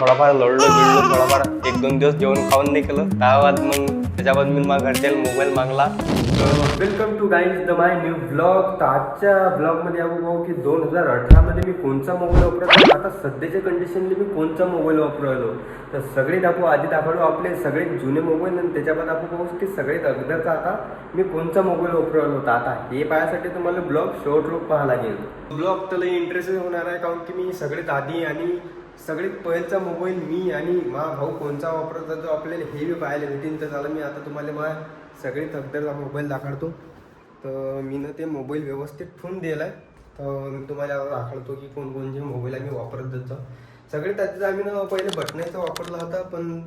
थोडाफार लढलो बिळलो, थोडाफार 1-2 दिवस जेवण खाऊन नाही केलं. त्याबाद मग त्याच्याबाद मी माझ्या घरच्याला मोबाईल मागला. Welcome to guys the my new blog. तर आजच्या ब्लॉगमध्ये आपण पाहू की 2018मध्ये मी कोणता मोबाईल वापरतो, आता सध्याच्या कंडिशनली मी कोणता मोबाईल वापरायलो. तर सगळे आधी दाखवलो आपले सगळे जुने मोबाईल, आणि त्याच्याबाद आपण पाहू की सगळ्यात अगोदरचा आता मी कोणता मोबाईल वापरायलो होता. आता हे पाहण्यासाठी तुम्हाला ब्लॉग शेवट पाहावं लागेल. ब्लॉग तर लई इंटरेस्टिंग होणार आहे, कारण की मी सगळ्यात आधी आणि सगळ्यात पहिलचा मोबाईल मी आणि माझा भाऊ कोणता वापरत होतो आपल्याला हे बी पाहायला भेटेन. तर झालं मी आता तुम्हाला माझ्या सगळ्यात अगोदरचा मोबाईल दाखवतो. तर मी ते मोबाईल व्यवस्थित ठेवून दिला आहे. तर मी तुम्हाला दाखवतो की कोणकोणते मोबाईल आम्ही वापरत जातो. सगळ्यात आधी आम्ही पहिले बटनाचा वापरला होता, पण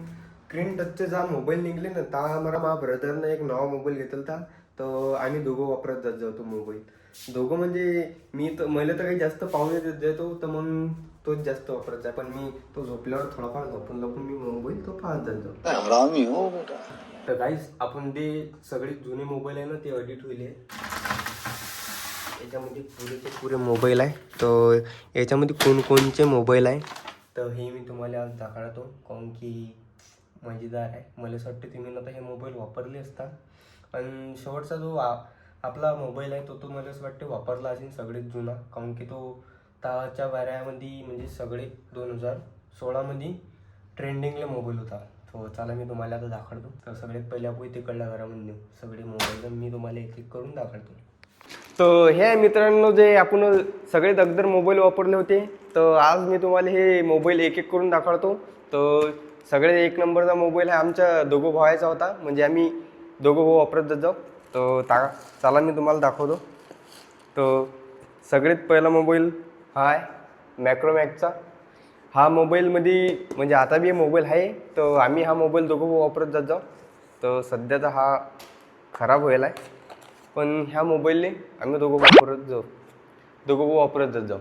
स्क्रीन टचचे जा मोबाईल निघले ना, तर माझ्या ब्रदरनं एक नवा मोबाईल घेतला होता. तर आम्ही दोघं वापरत जात जातो मोबाईल. दोघं म्हणजे मला तर काही जास्त पाहुणे देत जातो, तर मग तोच जास्त वापरायचा आहे. पण मी तो झोपल्यावर थोडाफार लपून मी मोबाईल तो पाहत जातो. तर गाईस आपण ते सगळे जुने मोबाईल आहे ना, ते एडिट होईल. याच्यामध्ये पुरे मोबाईल आहे. तर याच्यामध्ये कोणकोणचे मोबाईल आहे तर हे मी तुम्हाला आज दाखवतो, कारण की मजेदार आहे. मला असं वाटतं तुम्ही आता हे मोबाईल वापरले असता. पण शेवटचा जो आपला मोबाईल आहे तो मला असं वाटतं वापरला असेल सगळेच जुना, कारण की तो त्याच्या वाऱ्यामध्ये म्हणजे सगळे 2016मध्ये ट्रेंडिंगला मोबाईल होता. तो चला मी तुम्हाला आता दाखवतो. तर सगळ्यात पहिले आपण तिकडल्या घरामध्ये नेऊ सगळे मोबाईल, मी तुम्हाला एक एक करून दाखवतो. तर हे मित्रांनो जे आपण सगळे अगोदर मोबाईल वापरले होते, तर आज मी तुम्हाला हे मोबाईल एक एक करून दाखवतो. तर सगळे 1 नंबरचा मोबाईल आहे आमच्या दोघं भावाचा होता, म्हणजे आम्ही दोघं भाऊ वापरत जाऊ. तर चला मी तुम्हाला दाखवतो. तर सगळ्यात पहिला मोबाईल हा आहे मॅक्रोमॅक्सचा. हा मोबाईलमध्ये म्हणजे आता बी मोबाईल आहे, तर आम्ही हा मोबाईल दोघं वापरत जात जाऊ. तर सध्याचा हा खराब व्हायला आहे, पण ह्या मोबाईलने आम्ही दोघं वापरत जात जाऊ.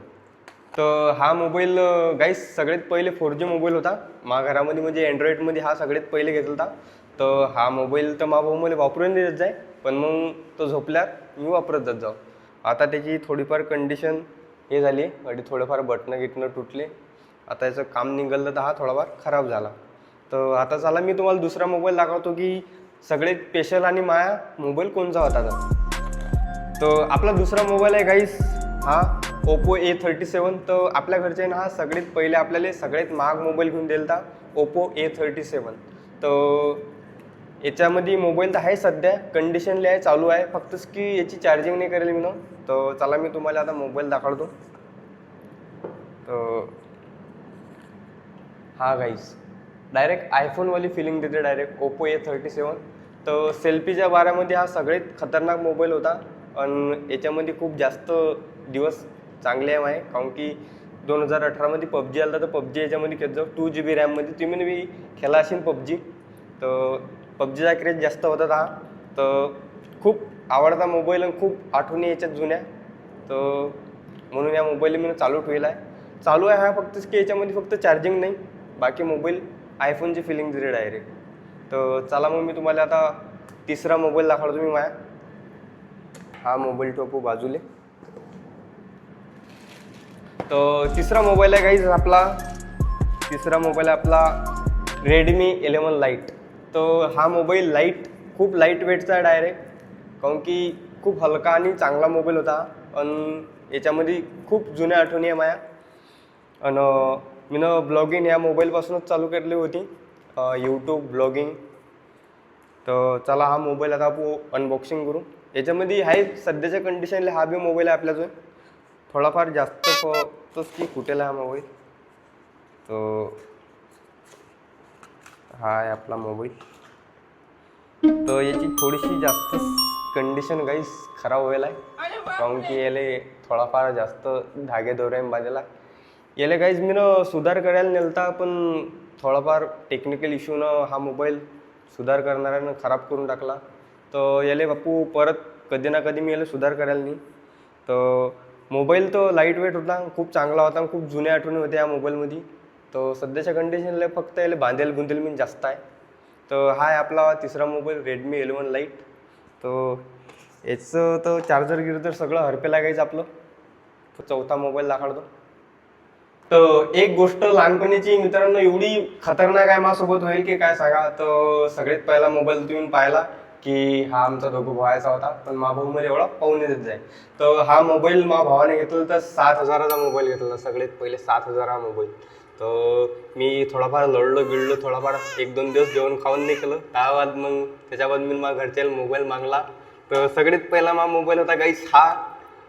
तर हा मोबाईल गाईस सगळ्यात पहिले 4G मोबाईल होता माझ्या घरामध्ये, म्हणजे अँड्रॉईडमध्ये हा सगळ्यात पहिले घेतला होता. तर हा मोबाईल तर माझा भाऊ मला वापरून देत जाय, पण मग तो झोपल्यात मी वापरत जात जाऊ. आता त्याची थोडीफार कंडिशन हे झाली आणि थोडंफार बटणं तुटले. आता याचं काम निघालं तर हा थोडाफार खराब झाला. तर आता चला मी तुम्हाला दुसरा मोबाईल दाखवतो की सगळ्यात स्पेशल आणि माया मोबाईल कोणता होता. तर आपला दुसरा मोबाईल आहे गाईस हा ओप्पो A37. तर आपल्या घरच्यानं हा सगळ्यात पहिले आपल्याला सगळ्यात महाग मोबाईल घेऊन दिला होता, ओप्पो A37. तर याच्यामध्ये मोबाईल तर आहे सध्या कंडिशनली आहे, चालू आहे, फक्तच की याची चार्जिंग नाही करेल मी ना. तर चला मी तुम्हाला आता मोबाईल दाखवतो. तर हा गाईस डायरेक्ट आयफोनवाली फिलिंग देते डायरेक्ट ओप्पो A37. तर सेल्फीच्या बाऱ्यामध्ये हा सगळ्यात खतरनाक मोबाईल होता, आणि याच्यामध्ये खूप जास्त दिवस चांगले आहे, कारण की 2018मध्ये पबजी आला तर पबजी याच्यामध्ये खेळत जाऊ. 2GB रॅममध्ये तुम्ही बी खेळला असेल पबजी. तर पबजीचा क्रेज जास्त होता हा. तर खूप आवडता मोबाईल आणि खूप आठवणी याच्यात जुन्या. तर म्हणून या मोबाईल मी चालू आहे हा, फक्तच की याच्यामध्ये फक्त चार्जिंग नाही, बाकी मोबाईल आयफोनची फिलिंग दिली डायरेक्ट. तर चला मग मी तुम्हाला आता तिसरा मोबाईल दाखवतो. मी माझ्या हा मोबाईल टोपू बाजूले. तर तिसरा मोबाईल आहे गाईज आपला रेडमी 11 लाईट. तर हा मोबाईल खूप लाईट वेटचा आहे डायरेक्ट, कारण की खूप हलका आणि चांगला मोबाईल होता. आणि याच्यामध्ये खूप जुन्या आठवणी आहे माझ्या. आणि मी ब्लॉगिंग या मोबाईलपासूनच चालू केली होती, यूट्यूब ब्लॉगिंग. तर चला हा मोबाईल आता आपण अनबॉक्सिंग करू. याच्यामध्ये आहे सध्याच्या कंडिशनला हा बी मोबाईल आहे आपल्याजवळ. थोडाफार जास्त फक्तच की फुटेला हा मोबाईल. तर हा आहे आपला मोबाईल. तर याची थोडीशी जास्त कंडिशन गाईस खराब व्हायला आहे, कारण की याला थोडाफार जास्त धागे दोऱ्याने बांधलेला. याला गाईज मी सुधार करायला नेलता, पण थोडाफार टेक्निकल इश्यूनं हा मोबाईल सुधार करणाऱ्यानं खराब करून टाकला. तर याला बापू परत कधी ना कधी मी याला सुधार करायला नाही. तर मोबाईल तो लाईट वेट होता, खूप चांगला होता, खूप जुन्या आठवणी होत्या या मोबाईलमध्ये. तर सध्याच्या कंडिशनला फक्त याला बांधेल मी जास्त आहे. तर हा आहे आपला तिसरा मोबाईल रेडमी 11 लाईट. तर याचं तर चार्जर सगळं हरपे लागायचं आपलं. तो चौथा मोबाईल दाखवतो. तर एक गोष्ट लहानपणीची मित्रांनो एवढी खतरनाक आहे माझ्यासोबत होईल की काय सांगा. तर सगळ्यात पहिला मोबाईल तुम्ही पाहिला की हा आमचा दोघं भावाचा होता, पण मा भाऊ मध्ये एवढा पाहून देत जाय. तर हा मोबाईल मा भावाने घेतला तर 7,000चा मोबाईल घेतला, सगळ्यात पहिले 7,000 हा मोबाईल. तर मी थोडाफार लढलो गिळलो, थोडाफार 1-2 दिवस जेवण खाऊन नाही केलं. त्याबाद मग त्याच्याबाद मी माझ्या घरच्याला मोबाईल मागला. तर सगळ्यात पहिला मा मोबाईल होता गाईस हा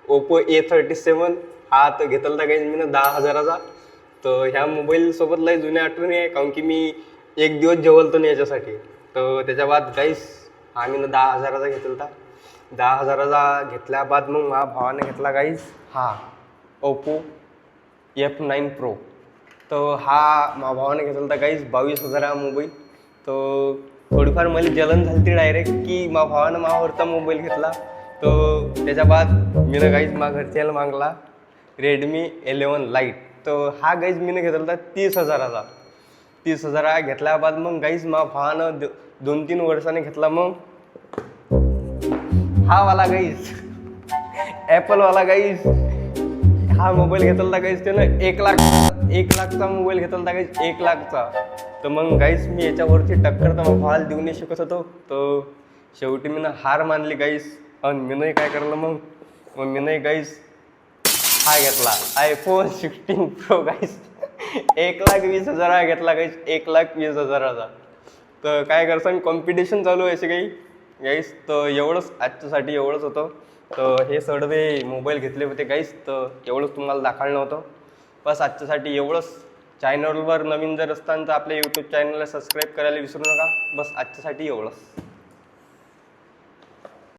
ओप्पो A37. हा तर घेतला होता गाईस मी 10,000चा. तर ह्या मोबाईल सोबत लय जुन्या आठवणी आहे, कारण की मी एक दिवस जेवलतो नाही याच्यासाठी. तर त्याच्या बाद गाईस हा मी 10,000चा घेतला होता. 10,000चा घेतल्या बाद मग माझ्या भावाने घेतला गाईस हा ओप्पो F9 Pro. तर हा माझ्या भावाने घेतला होता गाईस 22,000 हा मोबाईल. तर थोडीफार मला जलन झाली ती डायरेक्ट की माझ्या भावानं माझ्यावरचा मोबाईल घेतला. तर त्याच्या बाद मी गाईस माझ्या घरच्याला मागला Redmi 11 Lite. तर हा गाईज मी घेतला होता 30,000चा. 30,000 घेतल्या बाद मग गाईज माझ्या भावानं 2-3 वर्षाने घेतला मग हा वाला गाईज ॲपलवाला गाईज. हा मोबाईल घेतला होता गाईज त्यानं 1 लाखचा मोबाईल घेतला होता गाईज, 1 लाखचा. तर मग गाईज मी याच्यावरची टक्कर तर मग भावाला देऊ नाही शकत होतो. तर शेवटी मी हार मानली गाईज. आणि मी नाही काय करलं मग मी नाही गाईज हा घेतला iPhone 16 Pro गाईस. 1,20,000 घेतला गाईस, 1,20,000चा. तर काय करसान कॉम्पिटिशन चालू आहे असे काही गाईस. तर एवढंच आजच्यासाठी एवढंच होतं. तर हे सडवे मोबाईल घेतले होते गाईस, तर एवढंच तुम्हाला दाखवलं नव्हतं. बस आजच्यासाठी एवढंच. चॅनलवर नवीन जर असताना तर आपल्या यूट्यूब चॅनलला सबस्क्राईब करायला विसरू नका. बस आजच्यासाठी एवढंच.